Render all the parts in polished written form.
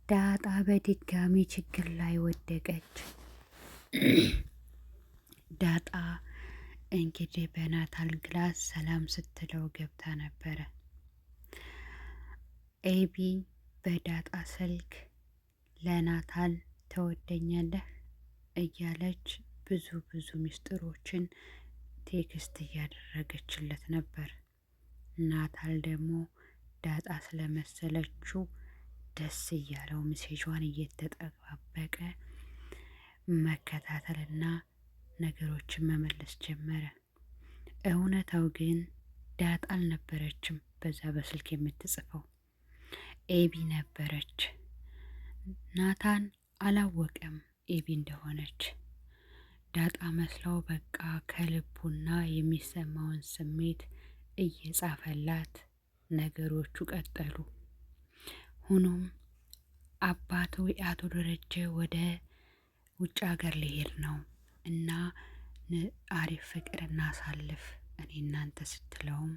ዳጣ በድጋሚ ችግር ላይ ወደቀች። ዳጣ እንግዲህ በናታል ግላስ ሰላም ስትለው ገብታ ነበረ። ኤቢ በዳጣ ስልክ ለናታል ትወደኛለህ እያለች ብዙ ምስጢሮችን ቴክስት እያደረገችለት ነበር። ናታል ደግሞ ዳጣ ስለመሰለችው ደስ እያለው ሜሴጇን እየተጠባበቀ መከታተልና ነገሮችን መመለስ ጀመረ። እውነታው ግን ዳጣ አልነበረችም በዛ በስልክ የምትጽፈው ኤቢ ነበረች። ናታን አላወቀም ኤቢ እንደሆነች። ዳጣ መስለው በቃ ከልቡና የሚሰማውን ስሜት እየጻፈላት ነገሮቹ ቀጠሉ። ሆኖም አባቱ አቶ ደረጀ ወደ ውጭ ሀገር ሊሄድ ነው እና አሪፍ ፍቅር እናሳልፍ እኔ እናንተ ስትለውም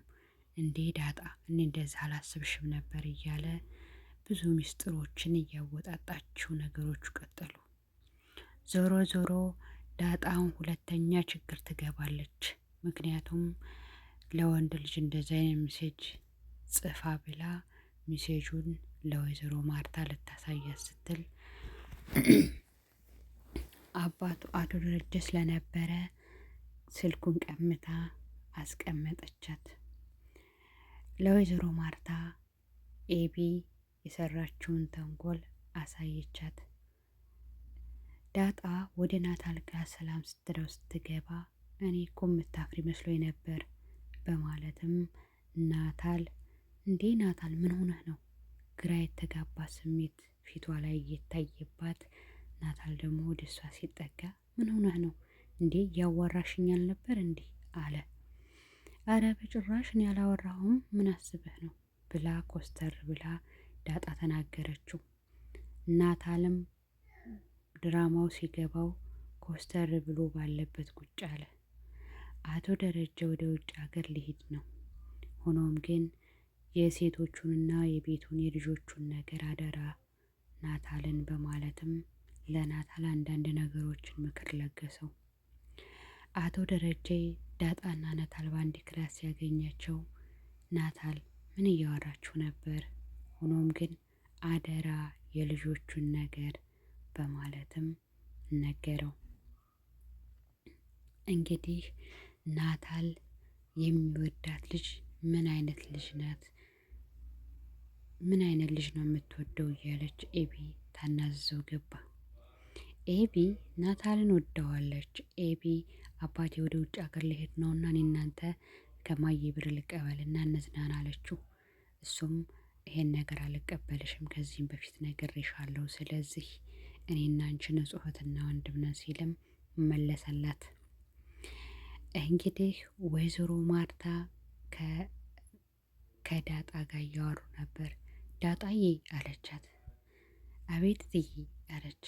እንዴ ዳጣ እኔ እንደዛ አላስብሽም ነበር እያለ ብዙ ምስጢሮችን እያወጣጣችው ነገሮቹ ቀጠሉ። ዞሮ ዞሮ ዳጣውን ሁለተኛ ችግር ትገባለች። ምክንያቱም ለወንድ ልጅ እንደዚህ አይነት ሜሴጅ ጽፋ ብላ ሜሴጁን ለወይዘሮ ማርታ ልታሳያት ስትል አባቱ አቶ ደረጀ ስለነበረ ስልኩን ቀምታ አስቀመጠቻት። ለወይዘሮ ማርታ ኤቢ የሰራችውን ተንኮል አሳየቻት። ዳጣ ወደ ናታል ጋር ሰላም ስትለው ስትገባ እኔ እኮ የምታፍሪ መስሎኝ ነበር በማለትም ናታል እንዴ ናታል ምን ሆነህ ነው? ግራ የተጋባ ስሜት ፊቷ ላይ እየታየባት ናታል ደግሞ ወደ እሷ ሲጠጋ ምን ሆነህ ነው እንዴ እያዋራሽኝ አልነበር እንዴ አለ። አረ በጭራሽ እኔ ያላወራሁም ምን አስበህ ነው ብላ ኮስተር ብላ ዳጣ ተናገረችው። ናታልም ድራማው ሲገባው ኮስተር ብሎ ባለበት ቁጭ አለ። አቶ ደረጀ ወደ ውጭ ሀገር ሊሄድ ነው። ሆኖም ግን የሴቶቹንና የቤቱን የልጆቹን ነገር አደራ ናታልን በማለትም ለናታል አንዳንድ ነገሮችን ምክር ለገሰው። አቶ ደረጀ ዳጣና ናታል በአንድ ክላስ ሲያገኛቸው ናታል ምን እያወራችሁ ነበር? ሆኖም ግን አደራ የልጆቹን ነገር በማለትም ነገረው። እንግዲህ ናታል የሚወዳት ልጅ ምን አይነት ልጅ ናት? ምን አይነት ልጅ ነው የምትወደው እያለች ኤቢ ታናዝዘው ገባ። ኤቢ ናታልን ወደዋለች። ኤቢ አባቴ ወደ ውጭ ሀገር ሊሄድ ነውና እኔ እናንተ ከማዬ ብር ልቀበልና እንዝናና አለችው። እሱም ይሄን ነገር አልቀበልሽም ከዚህም በፊት ነግሬሻለሁ፣ ስለዚህ እኔና አንቺ ንጹህ እህትና ወንድም ነን ሲልም መለሰላት። እንግዲህ ወይዘሮ ማርታ ከዳጣ ጋር እያወሩ ነበር። ዳጣዬ አለቻት። አቤት እትዬ አለች።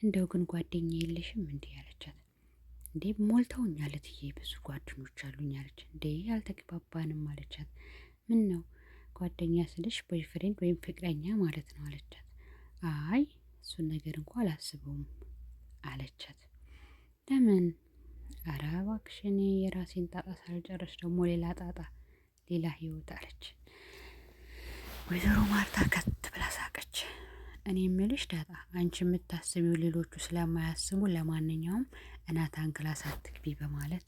እንደው ግን ጓደኛ የለሽም እንዴ አለቻት። እንዴ ሞልተውኛል እትዬ ብዙ ጓደኞች አሉኝ አለች። እንዴ አልተግባባንም አለቻት። ምን ነው ጓደኛ ስልሽ ቦይፍሬንድ ወይም ፍቅረኛ ማለት ነው አለቻት። አይ እሱን ነገር እንኳን አላስበውም አለቻት። ለምን? ኧረ እባክሽ እኔ የራሴን ጣጣ ሳልጨርስ ደግሞ ሌላ ጣጣ ሌላ ህይወት አለች። ወይዘሮ ማርታ ከት ብላ ሳቀች። እኔ የምልሽ ዳጣ አንቺ የምታስቢው ሌሎቹ ስለማያስቡ ለማንኛውም እናታን ክላስ አትግቢ በማለት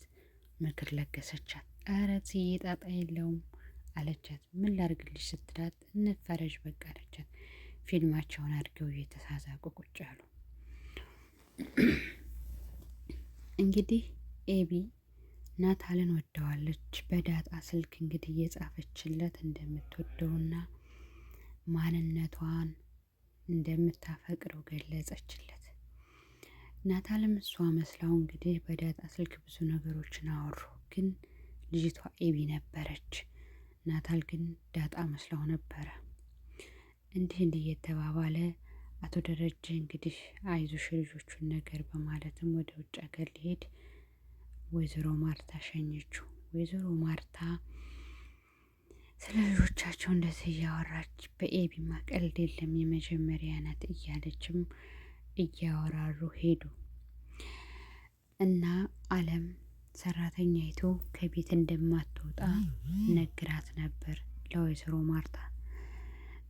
ምክር ለገሰቻት። ኧረ እትዬ ጣጣ የለውም አለቻት። ምን ላርግልሽ ስትላት እንፈረጅ በቃ አለቻት። ፊልማቸውን አድርገው እየተሳሳቁ ቁጭ አሉ። እንግዲህ ኤቢ ናታልን ወደዋለች። በዳጣ ስልክ እንግዲህ እየጻፈችለት እንደምትወደውና ማንነቷን እንደምታፈቅረው ገለጸችለት። ናታልም እሷ መስላው እንግዲህ በዳጣ ስልክ ብዙ ነገሮችን አወሩ። ግን ልጅቷ ኤቢ ነበረች። ናታል ግን ዳጣ መስላው ነበረ። እንዲህ እየተባባለ አቶ ደረጀ እንግዲህ አይዞሽ ልጆቹን ነገር በማለትም ወደ ውጭ ሀገር ሊሄድ ወይዘሮ ማርታ ሸኘችው። ወይዘሮ ማርታ ስለ ልጆቻቸው እንደዚህ እያወራች በኤቢማ ቀልድ የለም የመጀመሪያ ናት እያለችም እያወራሩ ሄዱ እና አለም ሰራተኛይቱ ከቤት እንደማትወጣ ነግራት ነበር ለወይዘሮ ማርታ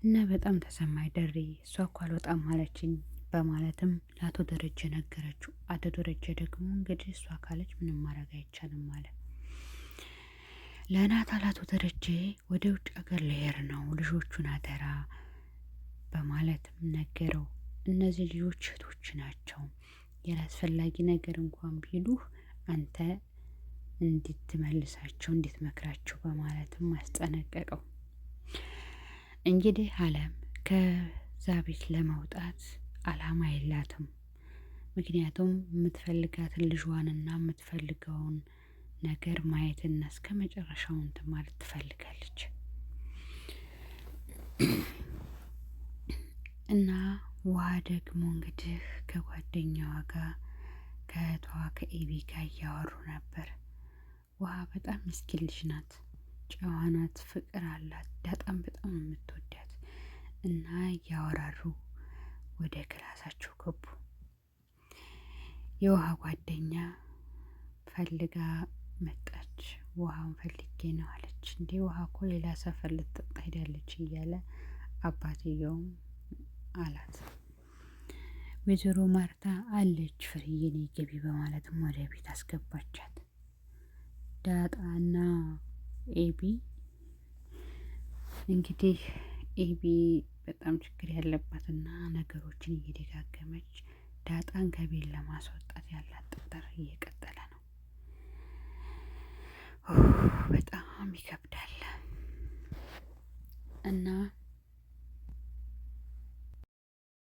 እና በጣም ተሰማኝ። ደሬ እሷ እኮ አልወጣም አለችኝ በማለትም ለአቶ ደረጀ ነገረችው። አቶ ደረጀ ደግሞ እንግዲህ እሷ ካለች ምንም ማድረግ አይቻልም አለ። ለናታል አቶ ደረጀ ወደ ውጭ ሀገር ልሄድ ነው ልጆቹን አደራ በማለትም ነገረው። እነዚህ ልጆች እህቶች ናቸው፣ ያላስፈላጊ ነገር እንኳን ቢሉህ አንተ እንድትመልሳቸው እንድትመክራቸው በማለትም አስጠነቀቀው። እንግዲህ አለም ከዛ ቤት ለመውጣት አላማ የላትም። ምክንያቱም የምትፈልጋትን ልጇንና የምትፈልገውን ነገር ማየትና እስከ መጨረሻው እንትን ማለት ትፈልጋለች እና ውሃ ደግሞ እንግዲህ ከጓደኛዋ ጋር ከእህቷ ከኤቢ ጋር እያወሩ ነበር። ውሃ በጣም ምስኪን ልጅ ናት፣ ጨዋ ናት፣ ፍቅር አላት። ዳጣም በጣም የምትወዳት እና እያወራሩ ወደ ክላሳቸው ገቡ። የውሃ ጓደኛ ፈልጋ መጣች። ውሃን ፈልጌ ነው አለች። እንዴ ውሃ እኮ ሌላ ሰፈር ልትጠጣ ሄዳለች እያለ አባትየውም አላት። ወይዘሮ ማርታ አለች ፍርዬ ነይ ግቢ በማለትም ወደ ቤት አስገባቻት። ዳጣና ኤቢ እንግዲህ ኤቢ በጣም ችግር ያለባትና ነገሮችን እየደጋገመች ዳጣን ከቤት ለማስወጣት ያላት ጥረት እየቀጠለ ነው። በጣም ይከብዳል እና